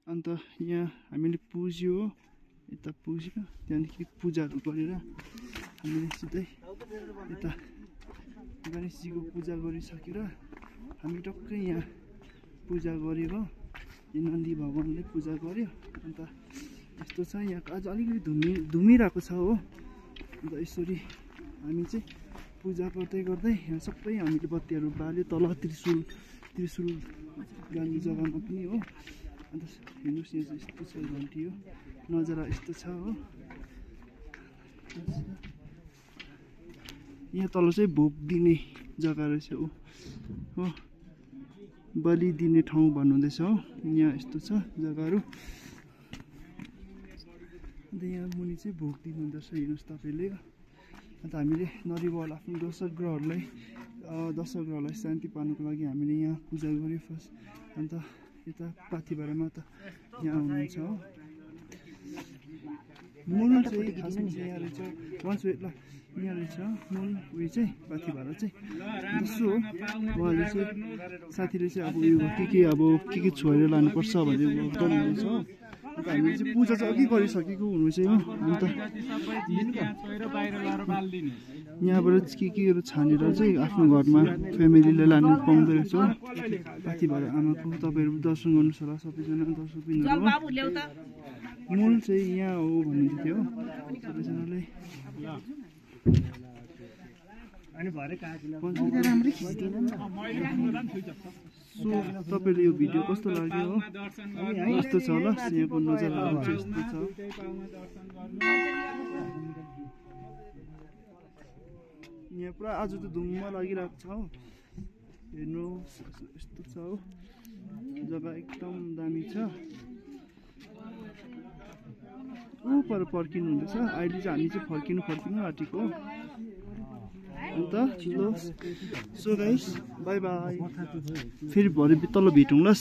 अन्त यहाँ हामीले पुज्यो हो, यता पुज्यो, त्यहाँदेखि पूजाहरू गरेर हामीले सिधै यता गणेशजीको पूजा गरिसकेर हामी टक्कै यहाँ पूजा गऱ्यो हो। यो नन्दी भगवानले पूजा गर्यो। अन्त यस्तो छ यहाँ आज अलिकति धुमिरहेको छ हो। अन्त यसरी हामी चाहिँ पूजा गर्दै गर्दै यहाँ सबै हामीले बत्तीहरू बाल्यो, तल त्रिशुल गान्ने जग्गामा पनि हो। अन्त हेर्नुहोस् यहाँ चाहिँ यस्तो छ घन्टी हो, नजारा यस्तो छ हो। यहाँ तल चाहिँ भोग दिने जग्गा रहेछ हो, बलि दिने ठाउँ भन्नुहुँदैछ हो। यहाँ यस्तो छ जग्गाहरू। अन्त यहाँ मुनि चाहिँ भोग दिनुहुँदो रहेछ, हेर्नुहोस् तपाईँले। अन्त हामीले नरिवल आफ्नो दशग्रहलाई शान्ति पार्नुको लागि हामीले यहाँ पूजा गऱ्यौँ फर्स्ट। अन्त यता पाथिभरा माता यहाँ हुनुहुन्छ हो। मूल चाहिँ खासमा चाहिँ यहाँ रहेछ, यहाँ रहेछ मूल उयो चाहिँ पाथिभरा चाहिँ जस्तो हो। उहाँले चाहिँ साथीले चाहिँ अब उयो के छोडेर लानुपर्छ भन्ने गर्नुहुँदैछ हो। अन्त हामीले चाहिँ पूजा चाहिँ अघि गरिसकेको हुनु चाहिँ हो। अन्त यहाँबाट केहरू छानेर चाहिँ आफ्नो घरमा फ्यामिलीले लानु पाउँदो रहेछ हो। पाथिभरा आमाको तपाईँहरू दर्शन गर्नुहोस् होला सबैजना दर्शकबिनहरू हो। मूल चाहिँ यहाँ हो भन्नुहुन्थ्यो थियो सबैजनाले। सो तपाईँले यो भिडियो कस्तो लाग्यो हो, कस्तो छ होला, यहाँको नजाराहरू चाहिँ यस्तो छ। यहाँ पुरा आज त धुम्म लागिरहेको छ हो। हेर्नुहोस् यस्तो छ हो, जग्गा एकदम दामी छ। पर फर्किनु हुँदैछ अहिले चाहिँ, हामी चाहिँ फर्किनु आँटेको। अन्त ल सो गाइस बाई बाई, फेरि भरे तल भेटौँ ल।